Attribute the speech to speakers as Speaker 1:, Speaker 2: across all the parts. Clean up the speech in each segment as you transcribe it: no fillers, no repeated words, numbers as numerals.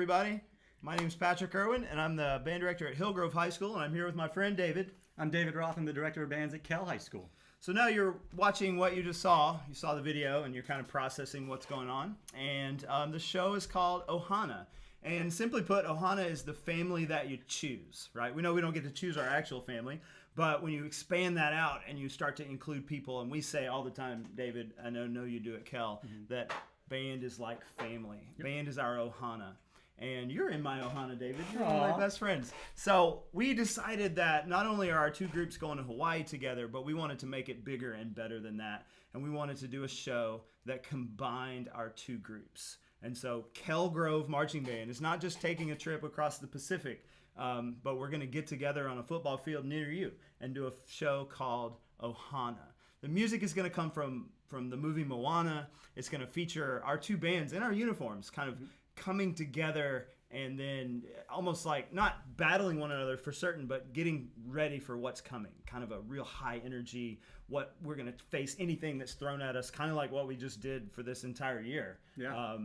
Speaker 1: everybody. My name is Patrick Irwin, and I'm the band director at Hillgrove High School, and I'm here with my friend David.
Speaker 2: I'm David Roth. I'm the director of bands at Kell High School.
Speaker 1: So now you're watching what you just saw. You saw the video, and you're kind of processing what's going on. And the show is called Ohana. And simply put, Ohana is the family that you choose, right? We know we don't get to choose our actual family, but when you expand that out and you start to include people, and we say all the time, David, I know you do at Kell, that band is like family. Yep. Band is our Ohana. And you're in my Ohana, David. You're one of my best friends. So we decided that not only are our two groups going to Hawaii together, but we wanted to make it bigger and better than that. And we wanted to do a show that combined our two groups. And so Kell Grove Marching Band is not just taking a trip across the Pacific, but we're going to get together on a football field near you and do a show called Ohana. The music is going to come from the movie Moana. It's going to feature our two bands in our uniforms kind of coming together and then almost like not battling one another for certain, but getting ready for what's coming. Kind of a real high energy, what we're going to face anything that's thrown at us, kind of like what we just did for this entire year.
Speaker 2: Yeah.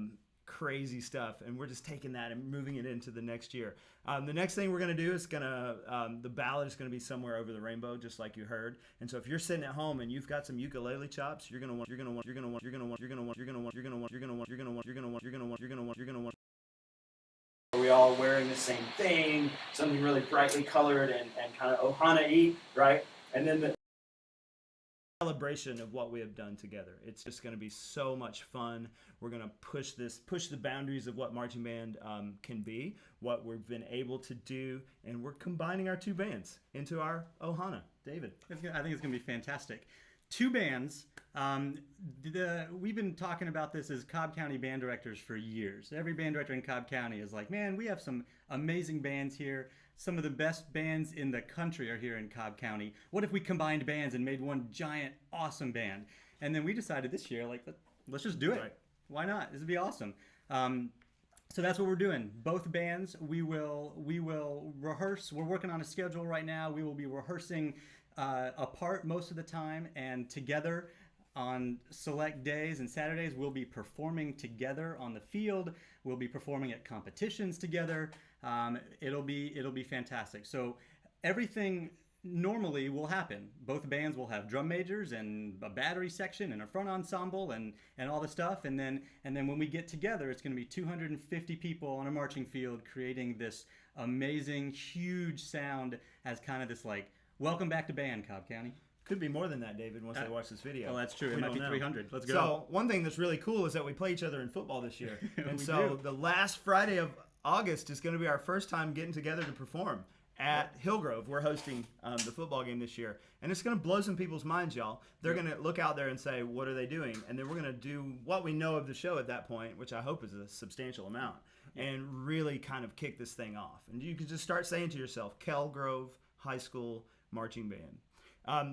Speaker 1: Crazy stuff, and we're just taking that and moving it into the next year. The next thing we're going to do is the ballad is going to be Somewhere Over the Rainbow, just like you heard. And so if you're sitting at home and you've got some ukulele chops, you're going to want. Are we all wearing the same thing? Something really brightly colored and kind of Ohana-y, right? And then the celebration of what we have done together. It's just going to be so much fun. We're going to push the boundaries of what marching band can be, what we've been able to do, and we're combining our two bands into our Ohana. David.
Speaker 2: I think it's going to be fantastic. Two bands. We've been talking about this as Cobb County band directors for years. Every band director in Cobb County is like, man, we have some amazing bands here. Some of the best bands in the country are here in Cobb County. What if we combined bands and made one giant, awesome band? And then we decided this year, like, let's just do it. Right. Why not? This would be awesome. So that's what we're doing. Both bands, we will rehearse. We're working on a schedule right now. We will be rehearsing apart most of the time, and together on select days and Saturdays. We'll be performing together on the field. We'll be performing at competitions together. It'll be fantastic. So everything normally will happen. Both bands will have drum majors and a battery section and a front ensemble and all the stuff. And then when we get together, it's going to be 250 people on a marching field creating this amazing, huge sound as kind of this like, welcome back to band, Cobb County.
Speaker 1: Could be more than that, David, once they watch this video.
Speaker 2: Oh, that's true. It might be 300. Let's go.
Speaker 1: So one thing that's really cool is that we play each other in football this year. And so the last Friday of August is going to be our first time getting together to perform at Hillgrove. We're hosting the football game this year. And it's going to blow some people's minds, y'all. They're going to look out there and say, what are they doing? And then we're going to do what we know of the show at that point, which I hope is a substantial amount, and really kind of kick this thing off. And you can just start saying to yourself, Kell Grove High School Marching Band.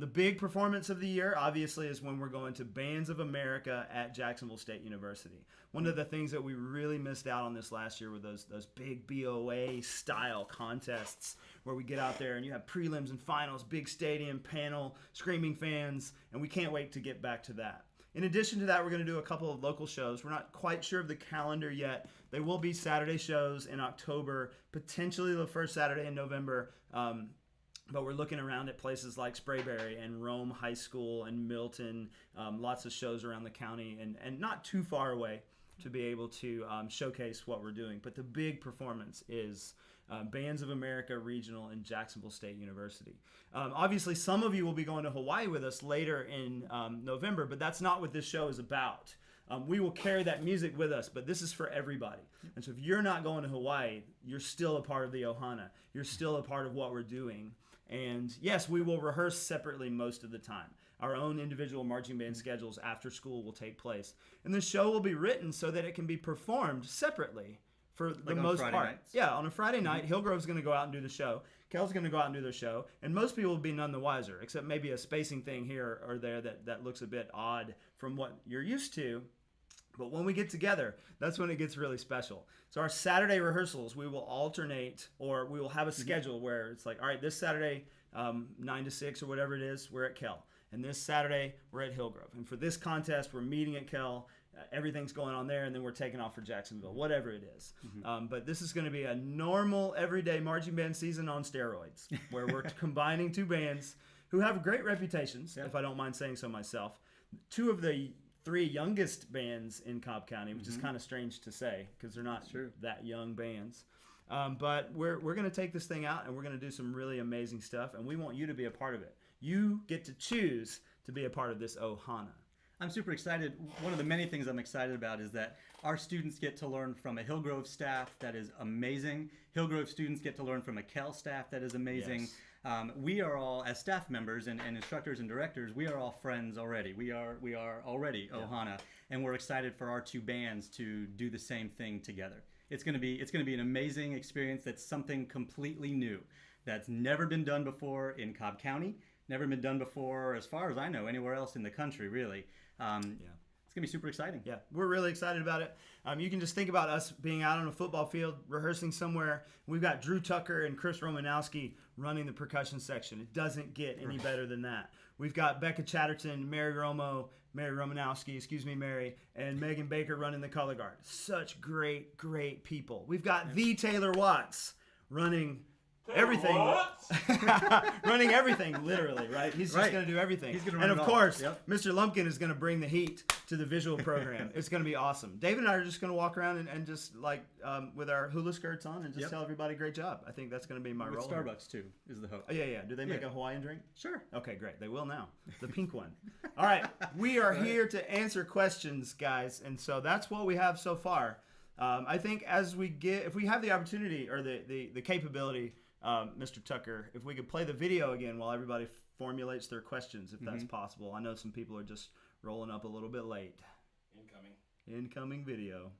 Speaker 1: The big performance of the year, obviously, is when we're going to Bands of America at Jacksonville State University. One of the things that we really missed out on this last year were those big BOA-style contests where we get out there and you have prelims and finals, big stadium, panel, screaming fans, and we can't wait to get back to that. In addition to that, we're going to do a couple of local shows. We're not quite sure of the calendar yet. They will be Saturday shows in October, potentially the first Saturday in November. But we're looking around at places like Sprayberry and Rome High School and Milton, lots of shows around the county and not too far away to be able to showcase what we're doing. But the big performance is Bands of America Regional in Jacksonville State University. Obviously, some of you will be going to Hawaii with us later in November, but that's not what this show is about. We will carry that music with us, but this is for everybody. And so if you're not going to Hawaii, you're still a part of the Ohana. You're still a part of what we're doing. And yes, we will rehearse separately most of the time. Our own individual marching band schedules after school will take place. And the show will be written so that it can be performed separately for the most part.
Speaker 2: Nights.
Speaker 1: Yeah, on a Friday night, Hillgrove's going to go out and do the show. Kell's going to go out and do their show. And most people will be none the wiser, except maybe a spacing thing here or there that looks a bit odd from what you're used to. But when we get together, that's when it gets really special. So our Saturday rehearsals, we will alternate, or we will have a schedule where it's like, all right, this Saturday, 9 to 6 or whatever it is, we're at Kell. And this Saturday, we're at Hillgrove. And for this contest, we're meeting at Kell. Everything's going on there, and then we're taking off for Jacksonville, whatever it is. But this is going to be a normal, everyday marching band season on steroids, where we're combining two bands who have great reputations, if I don't mind saying so myself. Two of the three youngest bands in Cobb County, which is kind of strange to say because they're not that young bands. But we're going to take this thing out, and we're going to do some really amazing stuff, and we want you to be a part of it. You get to choose to be a part of this Ohana.
Speaker 2: I'm super excited. One of the many things I'm excited about is that our students get to learn from a Hillgrove staff that is amazing. Hillgrove students get to learn from a Kell staff that is amazing. Yes. We are all, as staff members and instructors and directors, we are all friends already. We are already Ohana, and we're excited for our two bands to do the same thing together. It's going to be an amazing experience. That's something completely new, that's never been done before in Cobb County, never been done before, as far as I know, anywhere else in the country, really. It's going to be super exciting.
Speaker 1: Yeah, we're really excited about it. You can just think about us being out on a football field, rehearsing somewhere. We've got Drew Tucker and Chris Romanowski running the percussion section. It doesn't get any better than that. We've got Becca Chatterton, Mary Romanowski, and Megan Baker running the color guard. Such great, great people. We've got the Taylor Watts running everything. Running everything, literally, right? He's just going to do everything.
Speaker 2: He's gonna run
Speaker 1: and of
Speaker 2: it all.
Speaker 1: course,
Speaker 2: Yep.
Speaker 1: Mr. Lumpkin is going to bring the heat to the visual program. It's going to be awesome. David and I are just going to walk around and just like with our hula skirts on and just tell everybody great job. I think that's going to be my
Speaker 2: With
Speaker 1: role.
Speaker 2: Starbucks too is the hope.
Speaker 1: Oh, yeah. Do they make a Hawaiian drink?
Speaker 2: Sure.
Speaker 1: Okay, great. They will now. The pink one. All right. We are here to answer questions, guys. And so that's what we have so far. I think if we have the opportunity or the capability, Mr. Tucker, if we could play the video again while everybody formulates their questions, if that's possible. I know some people are just rolling up a little bit late. Incoming video.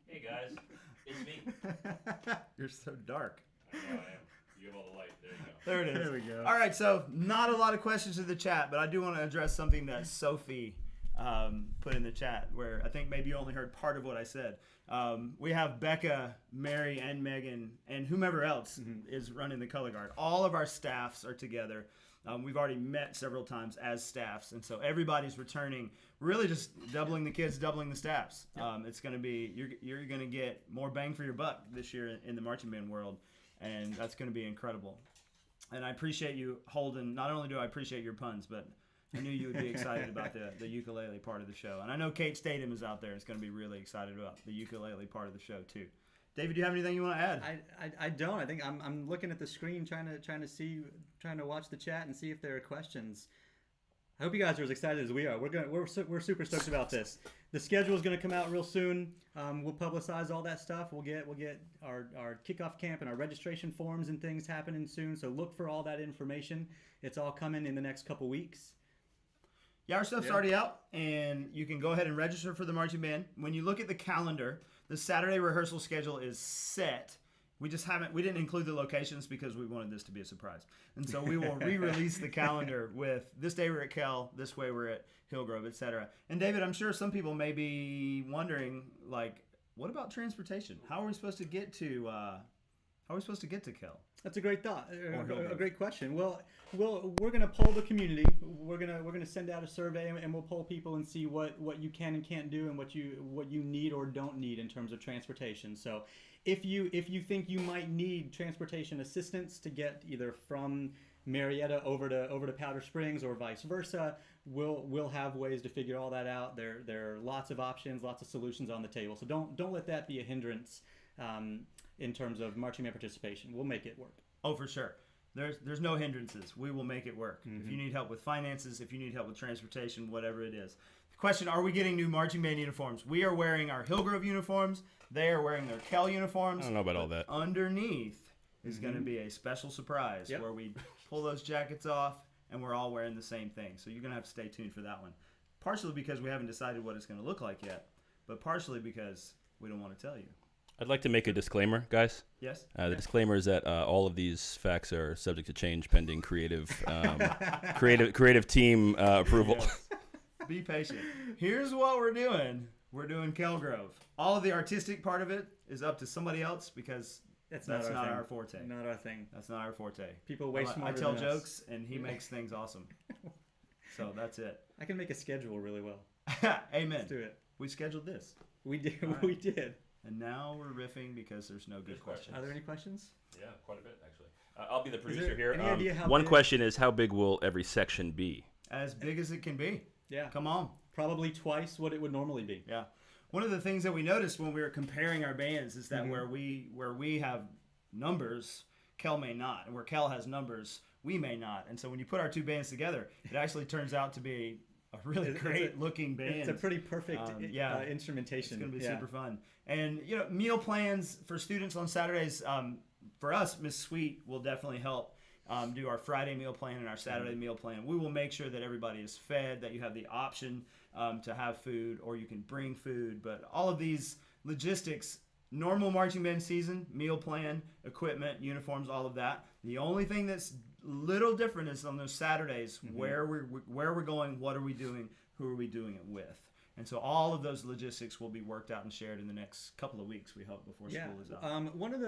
Speaker 3: Hey guys, it's me.
Speaker 1: You're so dark.
Speaker 3: I know I am. You have all the light.
Speaker 1: There it is.
Speaker 2: There we go.
Speaker 1: All right, so not a lot of questions in the chat, but I do want to address something that Sophie put in the chat, where I think maybe you only heard part of what I said. We have Becca, Mary, and Megan, and whomever else is running the color guard. All of our staffs are together. We've already met several times as staffs, and so everybody's returning, really just doubling the kids, doubling the staffs. It's going to be, you're going to get more bang for your buck this year in the marching band world, and that's going to be incredible. And I appreciate you, Holden. Not only do I appreciate your puns, but I knew you would be excited about the ukulele part of the show. And I know Kate Statham is out there and is going to be really excited about the ukulele part of the show too. David, do you have anything you want to add?
Speaker 2: I don't. I think I'm looking at the screen trying to watch the chat and see if there are questions. I hope you guys are as excited as we are. We're super stoked about this. The schedule is going to come out real soon. We'll publicize all that stuff. We'll get our kickoff camp and our registration forms and things happening soon. So look for all that information. It's all coming in the next couple weeks.
Speaker 1: Yeah, our stuff's already out, and you can go ahead and register for the marching band. When you look at the calendar, the Saturday rehearsal schedule is set. We didn't include the locations because we wanted this to be a surprise. And so we will re-release the calendar with this day we're at Kell, this way we're at Hillgrove, etc. And David, I'm sure some people may be wondering, like, what about transportation? How are we supposed to get to Kell?
Speaker 2: That's a great thought, a great question. Well, we're going to poll the community. We're gonna send out a survey, and we'll poll people and see what you can and can't do, and what you need or don't need in terms of transportation. So, if you think you might need transportation assistance to get either from Marietta over to Powder Springs or vice versa, we'll have ways to figure all that out. There are lots of options, lots of solutions on the table. So don't let that be a hindrance. In terms of marching band participation, we'll make it work.
Speaker 1: Oh, for sure. There's no hindrances. We will make it work. If you need help with finances, if you need help with transportation, whatever it is. The question, are we getting new marching band uniforms? We are wearing our Hillgrove uniforms. They are wearing their Kell uniforms.
Speaker 3: I don't know about all that.
Speaker 1: Underneath is going to be a special surprise where we pull those jackets off and we're all wearing the same thing. So you're going to have to stay tuned for that one. Partially because we haven't decided what it's going to look like yet, but partially because we don't want to tell you.
Speaker 3: I'd like to make a disclaimer, guys.
Speaker 1: Yes.
Speaker 3: The disclaimer is that all of these facts are subject to change pending creative team approval.
Speaker 1: Yes. Be patient. Here's what we're doing. We're doing Kellgrove. All of the artistic part of it is up to somebody else because that's not our forte.
Speaker 2: Not our thing.
Speaker 1: That's not our forte.
Speaker 2: People waste more.
Speaker 1: I tell jokes and he makes things awesome. So that's it.
Speaker 2: I can make a schedule really well.
Speaker 1: Amen.
Speaker 2: Let's do it.
Speaker 1: We scheduled this.
Speaker 2: We did.
Speaker 1: Right.
Speaker 2: We did.
Speaker 1: And now we're riffing because there's no good questions.
Speaker 2: Are there any questions?
Speaker 3: Yeah, quite a bit actually. I'll be the producer here.
Speaker 2: Any idea how
Speaker 3: one
Speaker 2: big?
Speaker 3: question is, how big will every section be?
Speaker 1: As big as it can be.
Speaker 2: Yeah.
Speaker 1: Come on.
Speaker 2: Probably twice what it would normally be.
Speaker 1: Yeah. One of the things that we noticed when we were comparing our bands is that where we have numbers, Kell may not. And where Kell has numbers, we may not. And so when you put our two bands together, it actually turns out to be a really great looking band.
Speaker 2: It's a pretty perfect instrumentation.
Speaker 1: It's going to be super fun. And, meal plans for students on Saturdays, for us, Miss Sweet will definitely help do our Friday meal plan and our Saturday meal plan. We will make sure that everybody is fed, that you have the option to have food, or you can bring food. But all of these logistics, normal marching band season, meal plan, equipment, uniforms, all of that. The only thing that's little different is on those Saturdays where we're going, what are we doing, who are we doing it with. And so all of those logistics will be worked out and shared in the next couple of weeks, we hope, before school is out.
Speaker 2: One of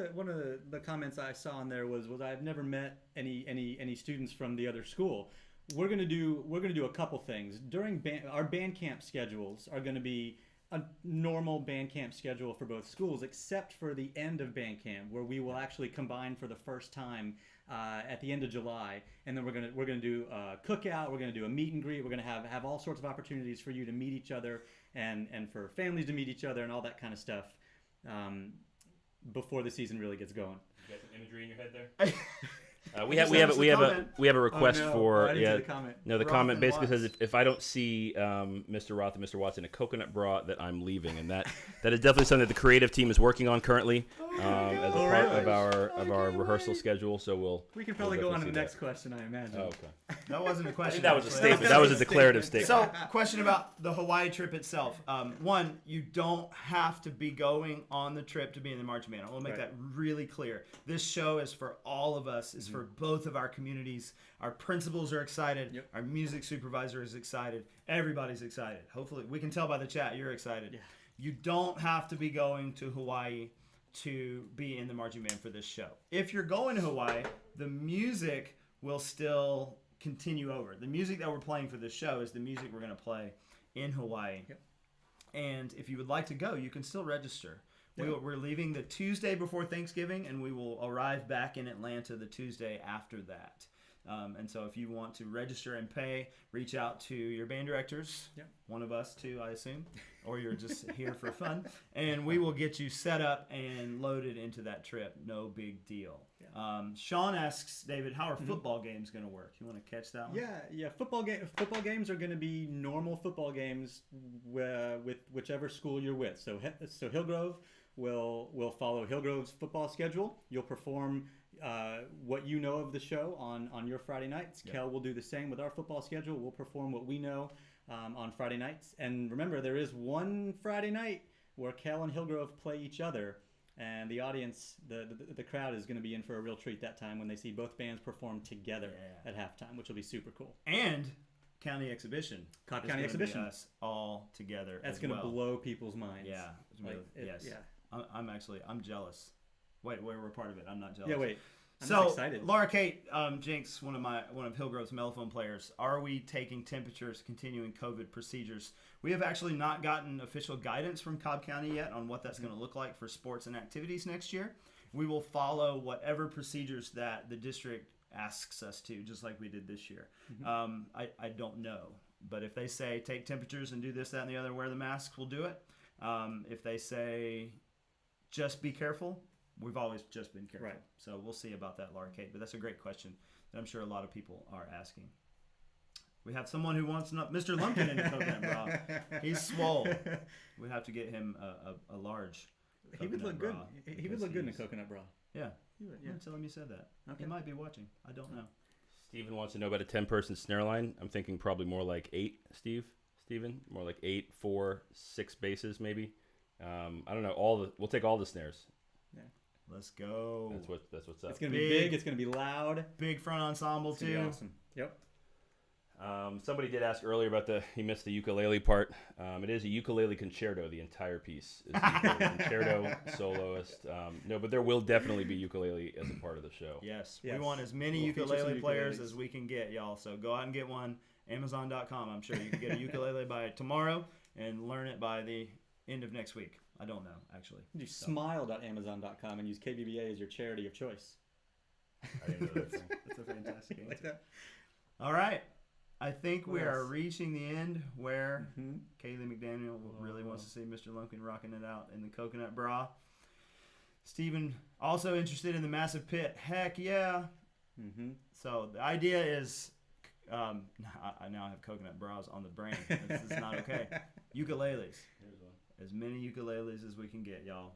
Speaker 2: the comments I saw in there was I've never met any students from the other school. We're gonna do a couple things during our band camp schedules are gonna be a normal band camp schedule for both schools, except for the end of band camp, where we will actually combine for the first time at the end of July, and then we're gonna do a cookout. We're gonna do a meet and greet. We're gonna have all sorts of opportunities for you to meet each other and for families to meet each other and all that kind of stuff before the season really gets going.
Speaker 3: You got some imagery in your head there? We have a request for the comment basically says if I don't see Mr. Roth and Mr. Watts in a coconut bra that I'm leaving, and that is definitely something that the creative team is working on currently as a part of our rehearsal schedule. So
Speaker 2: we can probably go on to the next question, I imagine.
Speaker 3: Oh, okay.
Speaker 1: That wasn't a question.
Speaker 3: That was a statement. That was a declarative statement.
Speaker 1: So, question about the Hawaii trip itself. One, you don't have to be going on the trip to be in the marching band. I want to make that really clear. This show is for all of us. It's for both of our communities. Our principals are excited.
Speaker 2: Yep.
Speaker 1: Our music supervisor is excited. Everybody's excited. Hopefully, we can tell by the chat you're excited.
Speaker 2: Yeah.
Speaker 1: You don't have to be going to Hawaii to be in the marching band for this show. If you're going to Hawaii, the music will still continue over. The music that we're playing for this show is the music we're going to play in Hawaii.
Speaker 2: Yep.
Speaker 1: And if you would like to go, you can still register.
Speaker 2: Yep.
Speaker 1: We're leaving the Tuesday before Thanksgiving, and we will arrive back in Atlanta the Tuesday after that. And so if you want to register and pay, reach out to your band directors,
Speaker 2: Yep.
Speaker 1: one of us too, I assume, or you're just here for fun, and we will get you set up and loaded into that trip. No big deal.
Speaker 2: Yeah.
Speaker 1: Sean asks, David, how are football games going to work? You want to catch that one?
Speaker 2: Yeah. Football games are going to be normal football games with whichever school you're with. So Hillgrove will follow Hillgrove's football schedule. You'll perform what you know of the show on your Friday nights.
Speaker 1: Yep.
Speaker 2: Kel will do the same with our football schedule. We'll perform what we know on Friday nights. And remember, there is one Friday night where Kel and Hillgrove play each other. And the audience, the crowd is going to be in for a real treat that time when they see both bands perform together at halftime, which will be super cool.
Speaker 1: And County Exhibition.
Speaker 2: Cobb County Exhibition.
Speaker 1: Be us all together.
Speaker 2: That's going to blow people's minds.
Speaker 1: Yeah. Yes.
Speaker 2: Yeah.
Speaker 1: I'm jealous. Wait, we're part of it. I'm not jealous.
Speaker 2: Yeah, wait. I'm
Speaker 1: so,
Speaker 2: excited.
Speaker 1: Laura Kate Jinks, one of Hillgrove's mellophone players, are we taking temperatures, continuing COVID procedures? We have actually not gotten official guidance from Cobb County yet on what that's going to look like for sports and activities next year. We will follow whatever procedures that the district asks us to, just like we did this year.
Speaker 2: Mm-hmm.
Speaker 1: I don't know. But if they say take temperatures and do this, that, and the other, wear the masks, we'll do it. If they say just be careful, we've always just been careful.
Speaker 2: Right.
Speaker 1: So we'll see about that, Laura Kate. But that's a great question that I'm sure a lot of people are asking. We have someone who wants Mr. Lumpkin in the coconut bra. He's swole. We have to get him a large.
Speaker 2: He would look good. He would look good in a
Speaker 1: he's-
Speaker 2: coconut bra.
Speaker 1: Yeah.
Speaker 2: He would,
Speaker 1: Yeah. Tell him you said that.
Speaker 2: Okay.
Speaker 1: He might be watching. I don't know.
Speaker 3: Steven wants to know about a 10-person snare line. I'm thinking probably more like 8, Steven. More like 8, 4, 6 basses maybe. I don't know. We'll take all the snares.
Speaker 1: Let's go.
Speaker 3: That's what's up.
Speaker 2: It's gonna be big. It's gonna be loud.
Speaker 1: Big front ensemble
Speaker 2: It's gonna be
Speaker 1: too.
Speaker 2: awesome. Yep.
Speaker 3: Somebody did ask earlier about he missed the ukulele part. It is a ukulele concerto. The entire piece is a ukulele concerto, soloist. No, but there will definitely be ukulele as a part of the show.
Speaker 1: Yes.
Speaker 2: Yes.
Speaker 1: We want as many
Speaker 2: We'll feature
Speaker 1: ukulele
Speaker 2: some
Speaker 1: players
Speaker 2: ukuleles.
Speaker 1: as we can get, y'all. So go out and get one. Amazon.com. I'm sure you can get a ukulele by tomorrow and learn it by the end of next week. I don't know, actually.
Speaker 2: Do smile.amazon.com and use KBBA as your charity of choice.
Speaker 3: I didn't know that thing.
Speaker 1: That's a fantastic answer.
Speaker 2: Like that.
Speaker 1: All right. I think we
Speaker 2: What
Speaker 1: are
Speaker 2: else?
Speaker 1: reaching the end where
Speaker 2: Mm-hmm.
Speaker 1: Kaylee McDaniel really wants to see Mr. Lumpkin rocking it out in the coconut bra. Steven, also interested in the massive pit. Heck yeah.
Speaker 2: Mm-hmm.
Speaker 1: So the idea is, I now have coconut bras on the brand. This is not okay. Ukuleles.
Speaker 3: Here's one.
Speaker 1: As many ukuleles as we can get, y'all.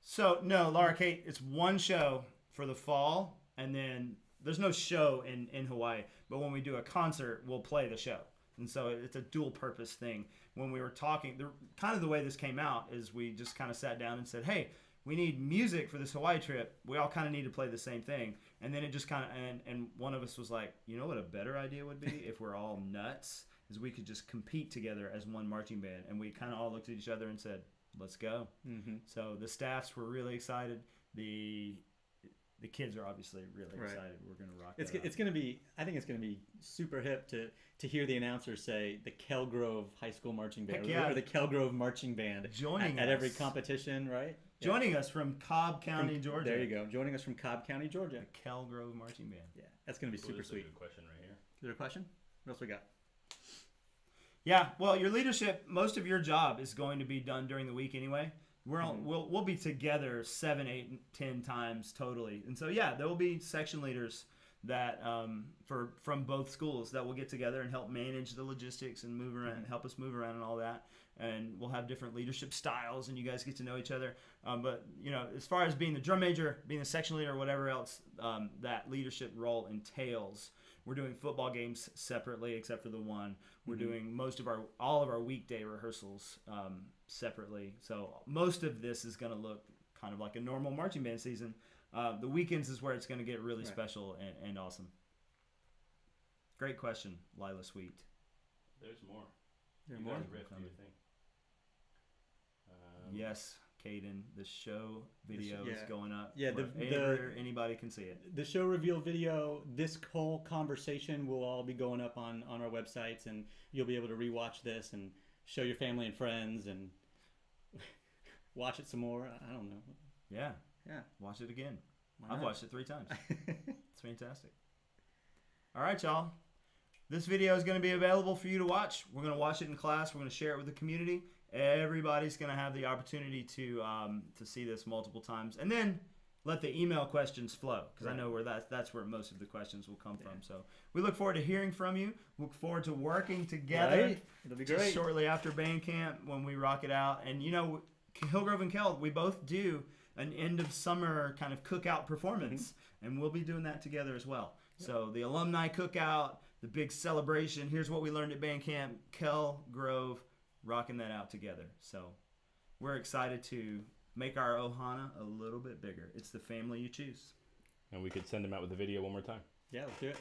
Speaker 1: So, no, Laura Kate, it's one show for the fall, and then there's no show in Hawaii, but when we do a concert, we'll play the show. And so it's a dual purpose thing. When we were talking, kind of the way this came out is we just kind of sat down and said, hey, we need music for this Hawaii trip. We all kind of need to play the same thing. And then it just kind of, and one of us was like, you know what a better idea would be if we're all nuts? Is we could just compete together as one marching band. And we kind of all looked at each other and said, let's go.
Speaker 2: Mm-hmm.
Speaker 1: So the staffs were really excited. The kids are obviously really excited. We're going to rock
Speaker 2: It's
Speaker 1: that out.
Speaker 2: going to be, I think it's going to be super hip to hear the announcer say the Kell Grove High School Marching Band
Speaker 1: Heck yeah.
Speaker 2: or the Kell Grove Marching Band
Speaker 1: Joining
Speaker 2: at every
Speaker 1: us.
Speaker 2: competition, right? Yeah.
Speaker 1: Joining us from Cobb County, Georgia.
Speaker 2: There you go. Joining us from Cobb County, Georgia.
Speaker 1: The Kell Grove Marching Band.
Speaker 2: Yeah, that's going to be super
Speaker 3: This is a
Speaker 2: sweet.
Speaker 3: good question right here.
Speaker 2: Is there a question? What else we got?
Speaker 1: Yeah, well, your leadership, most of your job is going to be done during the week anyway. We'll be together 7, 8, 10 times totally, and so yeah, there will be section leaders that from both schools that will get together and help manage the logistics and move around, help us move around and all that. And we'll have different leadership styles, and you guys get to know each other. But you know, as far as being the drum major, being the section leader, whatever else that leadership role entails. We're doing football games separately, except for the one. We're doing all of our weekday rehearsals separately. So most of this is going to look kind of like a normal marching band season, the weekends is where it's going to get really special and awesome. Great question, Lila Sweet.
Speaker 3: There's more.
Speaker 2: There's more?
Speaker 3: Riff, do you think?
Speaker 1: Yes, Caden. The show video is going up.
Speaker 2: Yeah,
Speaker 1: anybody can see it.
Speaker 2: The show reveal video, this whole conversation will all be going up on our websites, and you'll be able to rewatch this and show your family and friends and watch it some more. I don't know.
Speaker 1: Yeah.
Speaker 2: Yeah.
Speaker 1: Watch it again. I've watched it 3 times. It's fantastic. All right, y'all. This video is going to be available for you to watch. We're going to watch it in class. We're going to share it with the community. Everybody's going to have the opportunity to see this multiple times, and then let the email questions flow, because I know where that's where most of the questions will come from. So we look forward to hearing from you. Look forward to working together.
Speaker 2: It'll be
Speaker 1: just
Speaker 2: great.
Speaker 1: Shortly after band camp when we rock it out, and Hillgrove and Kell, we both do an end of summer kind of cookout performance, and we'll be doing that together as well. Yep. So the alumni cookout, the big celebration. Here's what we learned at band camp. Kell, Grove, rocking that out together. So we're excited to make our Ohana a little bit bigger. It's the family you choose.
Speaker 3: And we could send them out with the video one more time.
Speaker 2: Yeah, let's do it.